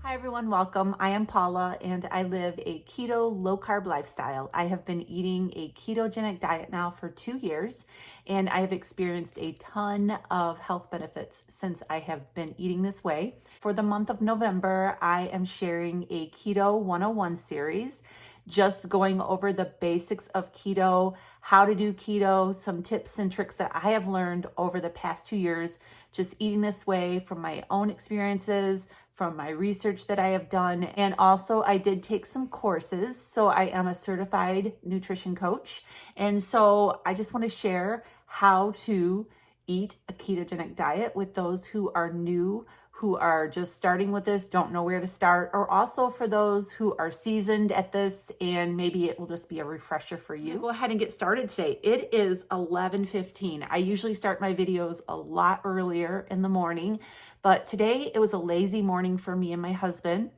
Hi everyone, welcome. I am Paula and I live a keto low carb lifestyle. I have been eating a ketogenic diet now for 2 years and I have experienced a ton of health benefits since I have been eating this way. For the month of November, I am sharing a Keto 101 series, just going over the basics of keto, how to do keto, some tips and tricks that I have learned over the past 2 years, just eating this way from my own experiences, from my research that I have done. And also I did take some courses. So I am a certified nutrition coach. And so I just want to share how to eat a ketogenic diet with those who are new, who are just starting with this, don't know where to start, or also for those who are seasoned at this and maybe it will just be a refresher for you. Go ahead and get started today. It is 11:15. I usually start my videos a lot earlier in the morning, but today it was a lazy morning for me and my husband.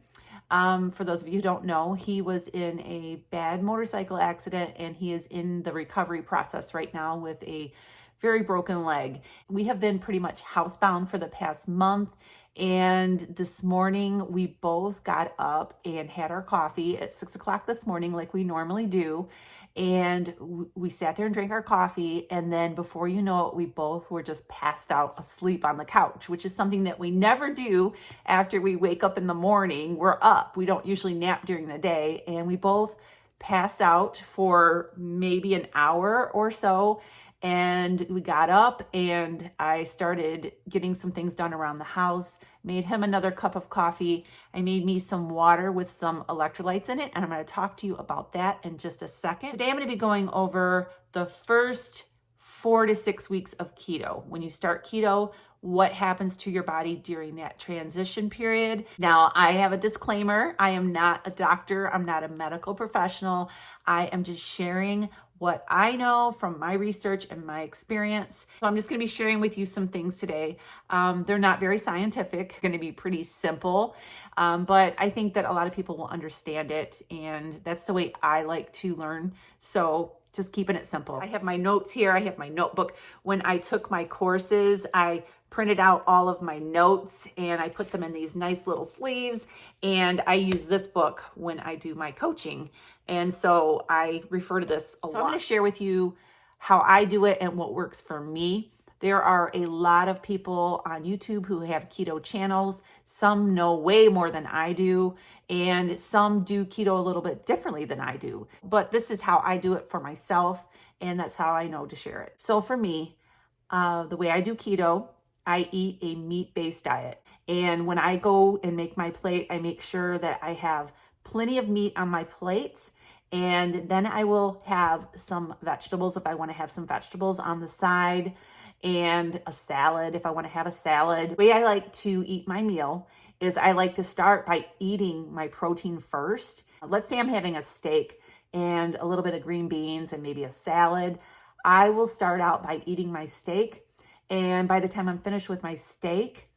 For those of you who don't know, he was in a bad motorcycle accident and he is in the recovery process right now with a very broken leg. We have been pretty much housebound for the past month. And this morning we both got up and had our coffee at 6 o'clock this morning, like we normally do. And we sat there and drank our coffee. And then before you know it, we both were just passed out asleep on the couch, which is something that we never do after we wake up in the morning. We're up. We don't usually nap during the day. And we both passed out for maybe an hour or so. And we got up and I started getting some things done around the house, made him another cup of coffee. I made me some water with some electrolytes in it. And I'm going to talk to you about that in just a second. Today, I'm going to be going over the first 4 to 6 weeks of keto. When you start keto, what happens to your body during that transition period. Now, I have a disclaimer. I am not a doctor. I'm not a medical professional. I am just sharing what I know from my research and my experience. So I'm just going to be sharing with you some things today. They're not very scientific, going to be pretty simple, but I think that a lot of people will understand it, and that's the way I like to learn. So just keeping it simple. I have my notes here. I have my notebook. When I took my courses, I printed out all of my notes and I put them in these nice little sleeves. And I use this book when I do my coaching. And so I refer to this a lot. So I'm going to share with you how I do it and what works for me. There are a lot of people on YouTube who have keto channels. Some know way more than I do, and some do keto a little bit differently than I do. But this is how I do it for myself, and that's how I know to share it. So for me, the way I do keto, I eat a meat-based diet. And when I go and make my plate, I make sure that I have plenty of meat on my plate. And then I will have some vegetables if I want to have some vegetables on the side, and a salad if I want to have a salad. The way I like to eat my meal is I like to start by eating my protein first. Let's say I'm having a steak and a little bit of green beans and maybe a salad. I will start out by eating my steak, and by the time I'm finished with my steak,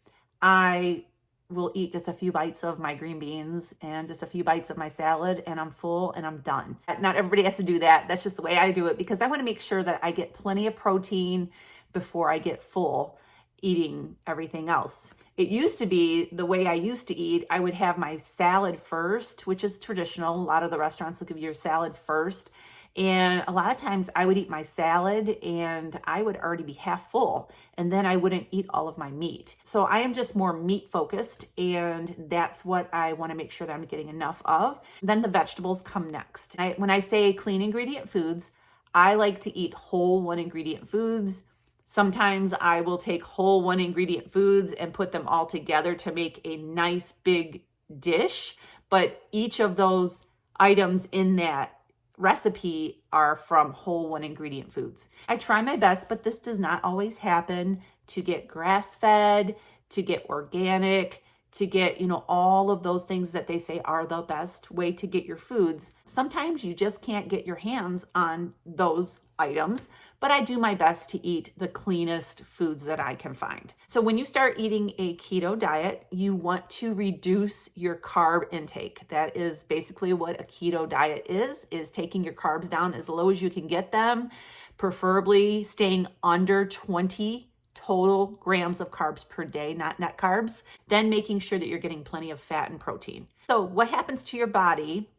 I will eat just a few bites of my green beans and just a few bites of my salad, and I'm full and I'm done. Not everybody has to do that. That's just the way I do it because I want to make sure that I get plenty of protein before I get full eating everything else. It used to be the way I used to eat. I would have my salad first, which is traditional. A lot of the restaurants will give you your salad first. And a lot of times I would eat my salad and I would already be half full, and then I wouldn't eat all of my meat. So I am just more meat focused, and that's what I want to make sure that I'm getting enough of. Then the vegetables come next. When I say clean ingredient foods, I like to eat whole 1 ingredient foods. Sometimes I will take whole 1 ingredient foods and put them all together to make a nice big dish, but each of those items in that recipe are from whole 1 ingredient foods. I try my best, but this does not always happen, to get grass-fed, to get organic, to get, all of those things that they say are the best way to get your foods. Sometimes you just can't get your hands on those items, but I do my best to eat the cleanest foods that I can find. So when you start eating a keto diet, you want to reduce your carb intake. That is basically what a keto diet is taking your carbs down as low as you can get them, preferably staying under 20 total grams of carbs per day, not net carbs, then making sure that you're getting plenty of fat and protein. So what happens to your body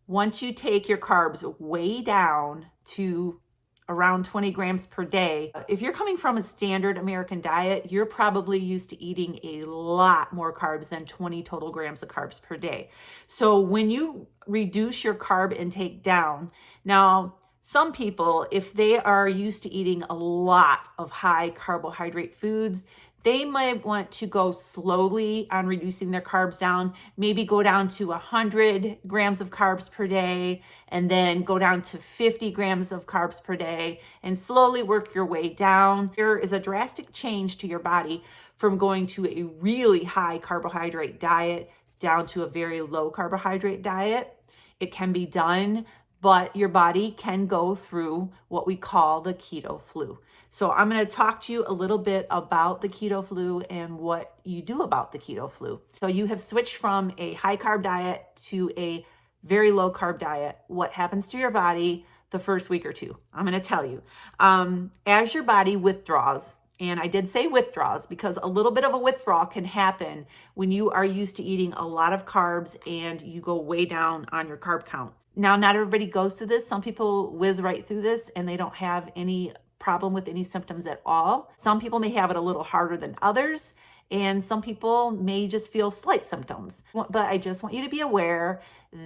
once you take your carbs way down to around 20 grams per day? If you're coming from a standard American diet, you're probably used to eating a lot more carbs than 20 total grams of carbs per day. So when you reduce your carb intake down, now some people, if they are used to eating a lot of high carbohydrate foods, they might want to go slowly on reducing their carbs down, maybe go down to 100 grams of carbs per day, and then go down to 50 grams of carbs per day, and slowly work your way down. There is a drastic change to your body from going to a really high carbohydrate diet down to a very low carbohydrate diet. It can be done, but your body can go through what we call the keto flu. So I'm going to talk to you a little bit about the keto flu and what you do about the keto flu. So you have switched from a high carb diet to a very low carb diet. What happens to your body the first week or two? I'm going to tell you. As your body withdraws, and I did say withdraws because a little bit of a withdrawal can happen when you are used to eating a lot of carbs and you go way down on your carb count. Now, not everybody goes through this. Some people whiz right through this and they don't have any problem with any symptoms at all. Some people may have it a little harder than others, and some people may just feel slight symptoms. But I just want you to be aware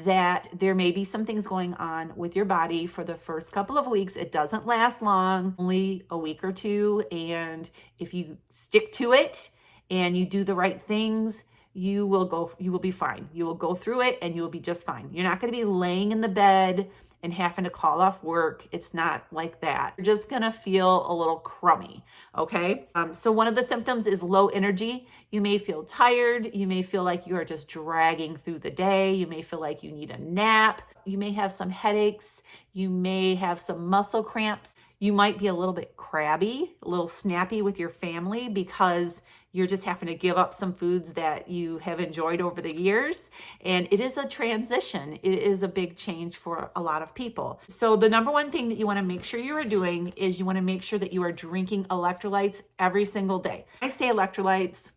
that there may be some things going on with your body for the first couple of weeks. It doesn't last long, only a week or two. And if you stick to it and you do the right things, you will be fine. You will go through it and you will be just fine. You're not going to be laying in the bed and having to call off work. It's not like that. You're just gonna feel a little crummy, okay? So one of the symptoms is low energy. You may feel tired. You may feel like you are just dragging through the day. You may feel like you need a nap. You may have some headaches. You may have some muscle cramps. You might be a little bit crabby, a little snappy with your family because you're just having to give up some foods that you have enjoyed over the years. And it is a transition. It is a big change for a lot of people. So the number one thing that you want to make sure you are doing is you want to make sure that you are drinking electrolytes every single day. I say electrolytes,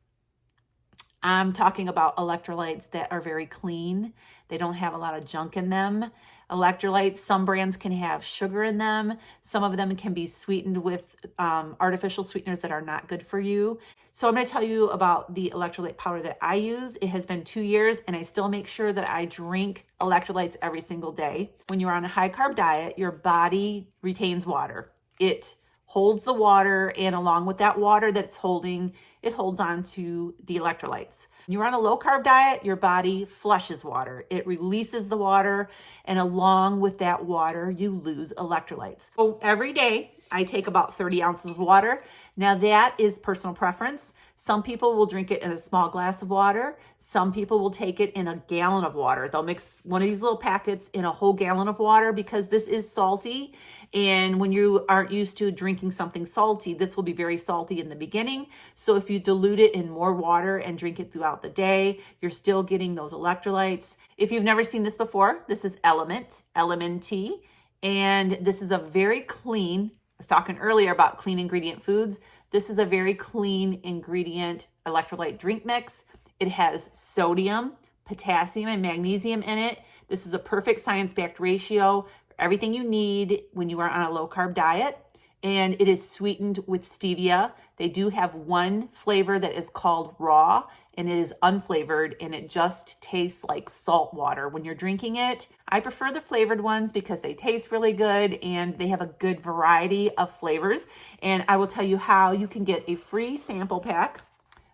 I'm talking about electrolytes that are very clean. They don't have a lot of junk in them. Electrolytes, some brands can have sugar in them. Some of them can be sweetened with artificial sweeteners that are not good for you. So I'm going to tell you about the electrolyte powder that I use. It has been 2 years and I still make sure that I drink electrolytes every single day. When you're on a high carb diet, your body retains water. It holds the water, and along with that water that it's holding, it holds on to the electrolytes. When you're on a low carb diet, your body flushes water. It releases the water, and along with that water, you lose electrolytes. So every day, I take about 30 ounces of water. Now that is personal preference. Some people will drink it in a small glass of water. Some people will take it in a gallon of water. They'll mix one of these little packets in a whole gallon of water because this is salty. And when you aren't used to drinking something salty, this will be very salty in the beginning. So if you dilute it in more water and drink it throughout the day, you're still getting those electrolytes. If you've never seen this before, this is Element, LMNT. And this is a very clean, I was talking earlier about clean ingredient foods. This is a very clean ingredient electrolyte drink mix. It has sodium, potassium, and magnesium in it. This is a perfect science-backed ratio for everything you need when you are on a low-carb diet. And it is sweetened with stevia. They do have one flavor that is called raw, and it is unflavored, and it just tastes like salt water when you're drinking it. I prefer the flavored ones because they taste really good and they have a good variety of flavors. And I will tell you how you can get a free sample pack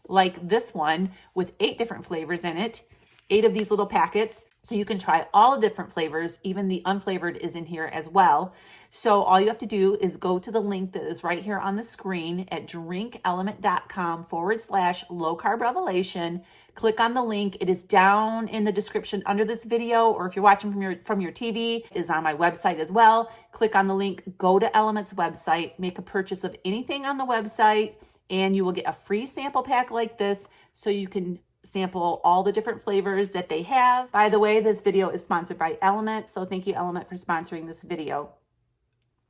like this one with 8 different flavors in it. 8 of these little packets, so you can try all the different flavors. Even the unflavored is in here as well. So all you have to do is go to the link that is right here on the screen at drinkelement.com/low carb revelation. Click on the link. It is down in the description under this video, or if you're watching from your TV, it is on my website as well. Click on the link, go to Element's website, make a purchase of anything on the website, and you will get a free sample pack like this so you can sample all the different flavors that they have. By the way, this video is sponsored by Element, so thank you, Element, for sponsoring this video.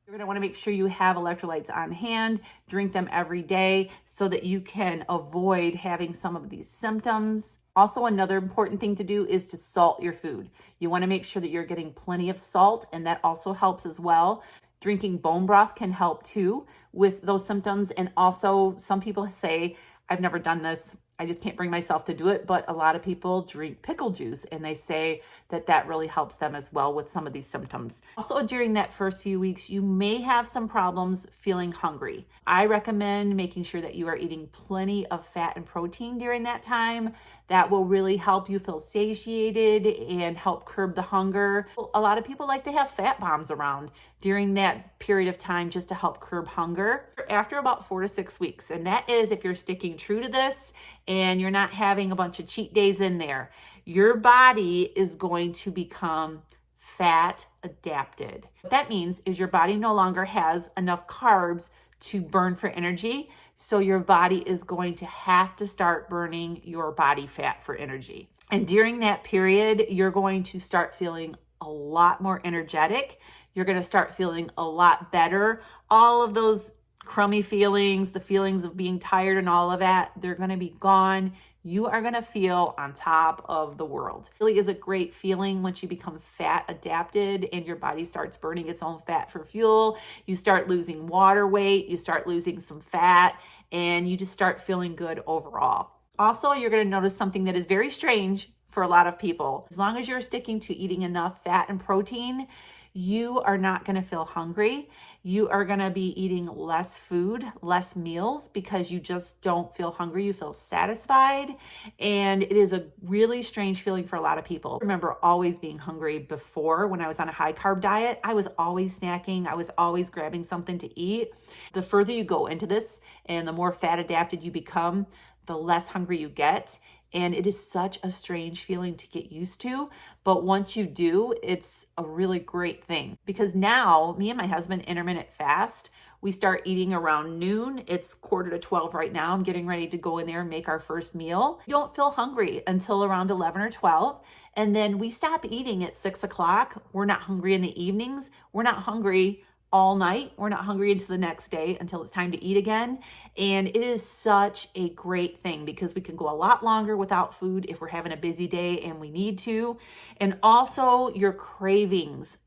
You're going to want to make sure you have electrolytes on hand, drink them every day so that you can avoid having some of these symptoms. Also, another important thing to do is to salt your food. You want to make sure that you're getting plenty of salt, and that also helps as well. Drinking bone broth can help too with those symptoms. And also, some people say, I've never done this, I just can't bring myself to do it, but a lot of people drink pickle juice and they say that that really helps them as well with some of these symptoms. Also, during that first few weeks, you may have some problems feeling hungry. I recommend making sure that you are eating plenty of fat and protein during that time. That will really help you feel satiated and help curb the hunger. A lot of people like to have fat bombs around during that period of time just to help curb hunger after about 4 to 6 weeks. And that is if you're sticking true to this and you're not having a bunch of cheat days in there. Your body is going to become fat adapted. What that means is your body no longer has enough carbs to burn for energy. So your body is going to have to start burning your body fat for energy. And during that period, you're going to start feeling a lot more energetic. You're going to start feeling a lot better. All of those crummy feelings, the feelings of being tired and all of that, they're going to be gone. You are going to feel on top of the world. It really is a great feeling once you become fat adapted and your body starts burning its own fat for fuel. You start losing water weight, you start losing some fat, and you just start feeling good overall. Also, you're going to notice something that is very strange for a lot of people. As long as you're sticking to eating enough fat and protein, you are not going to feel hungry. You are going to be eating less food, less meals, because you just don't feel hungry. You feel satisfied. And it is a really strange feeling for a lot of people. I remember always being hungry before when I was on a high carb diet. I was always snacking. I was always grabbing something to eat. The further you go into this and the more fat adapted you become, the less hungry you get. And it is such a strange feeling to get used to. But once you do, it's a really great thing. Because now, me and my husband intermittent fast. We start eating around noon. It's 11:45 right now. I'm getting ready to go in there and make our first meal. We don't feel hungry until around 11 or 12. And then we stop eating at 6 o'clock. We're not hungry in the evenings. We're not hungry all night. We're not hungry until the next day until it's time to eat again. And it is such a great thing because we can go a lot longer without food if we're having a busy day and we need to. And also your cravings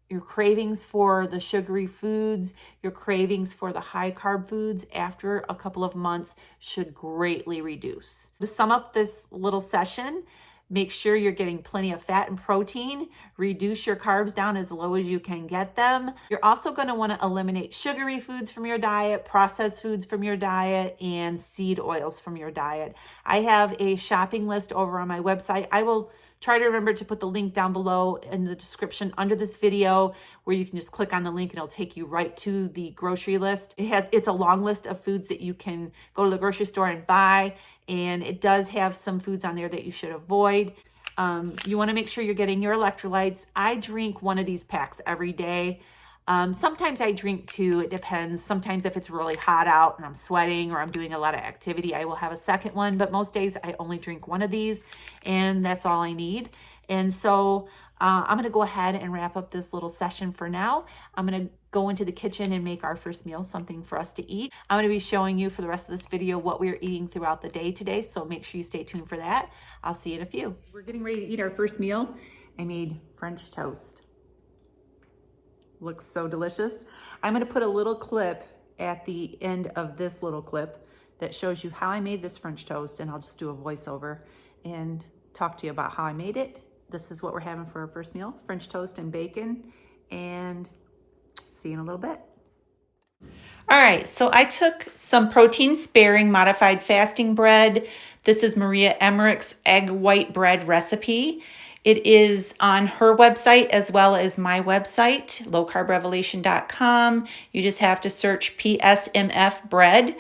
for the sugary foods, your cravings for the high carb foods after a couple of months should greatly reduce. To sum up this little session, make sure you're getting plenty of fat and protein. Reduce your carbs down as low as you can get them. You're also going to want to eliminate sugary foods from your diet, processed foods from your diet, and seed oils from your diet. I have a shopping list over on my website. I will try to remember to put the link down below in the description under this video where you can just click on the link and it'll take you right to the grocery list. It's a long list of foods that you can go to the grocery store and buy, and it does have some foods on there that you should avoid. You want to make sure you're getting your electrolytes. I drink one of these packs every day. Sometimes I drink two, it depends. Sometimes if it's really hot out and I'm sweating or I'm doing a lot of activity, I will have a second one, but most days I only drink one of these and that's all I need. And so I'm going to go ahead and wrap up this little session for now. I'm going to go into the kitchen and make our first meal, something for us to eat. I'm going to be showing you for the rest of this video what we're eating throughout the day today, so make sure you stay tuned for that. I'll see you in a few. We're getting ready to eat our first meal. I made French toast. Looks so delicious. I'm going to put a little clip at the end of this little clip that shows you how I made this French toast, and I'll just do a voiceover and talk to you about how I made it. This is what we're having for our first meal, French toast and bacon, and see you in a little bit. All right, so I took some protein sparing modified fasting bread. This is Maria Emmerich's egg white bread recipe. It is on her website as well as my website, lowcarbrevelation.com. You just have to search PSMF bread.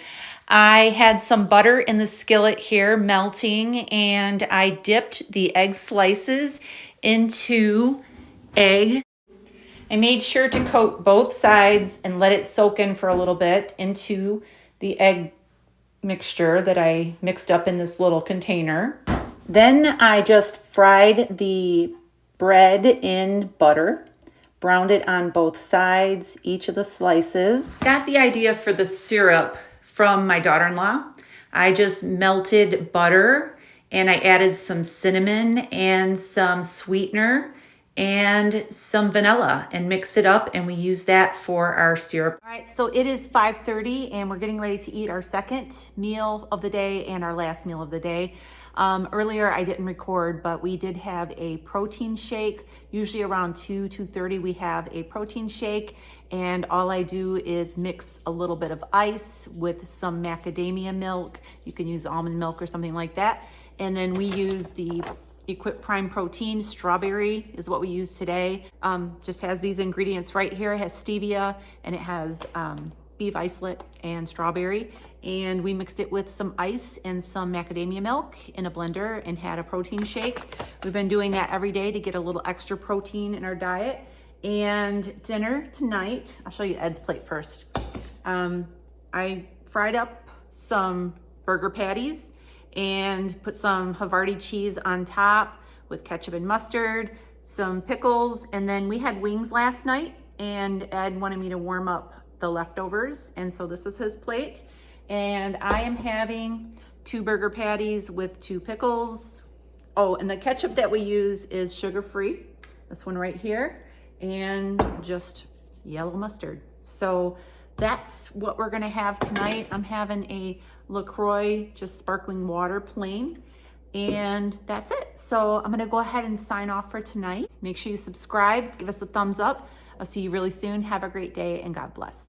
I had some butter in the skillet here melting, and I dipped the egg slices into egg. I made sure to coat both sides and let it soak in for a little bit into the egg mixture that I mixed up in this little container. Then I just fried the bread in butter, browned it on both sides, each of the slices. Got the idea for the syrup from my daughter-in-law. I just melted butter and I added some cinnamon and some sweetener and some vanilla and mixed it up, and we use that for our syrup. All right, so it is 5:30 and we're getting ready to eat our second meal of the day and our last meal of the day. Earlier I didn't record, but we did have a protein shake. Usually around 2:30 we have a protein shake, and all I do is mix a little bit of ice with some macadamia milk. You can use almond milk or something like that. And then we use the Equip Prime Protein. Strawberry is what we use today. Just has these ingredients right here. It has stevia and it has beef isolate and strawberry. And we mixed it with some ice and some macadamia milk in a blender and had a protein shake. We've been doing that every day to get a little extra protein in our diet. And dinner tonight, I'll show you Ed's plate first. I fried up some burger patties and put some Havarti cheese on top with ketchup and mustard, some pickles, and then we had wings last night and Ed wanted me to warm up the leftovers, and so this is his plate. And I am having 2 burger patties with 2 pickles. Oh, and the ketchup that we use is sugar-free, this one right here, and just yellow mustard. So that's what we're gonna have tonight. I'm having a LaCroix, just sparkling water, plain, and that's it. So I'm gonna go ahead and sign off for tonight. Make sure you subscribe, give us a thumbs up. I'll see you really soon. Have a great day and God bless.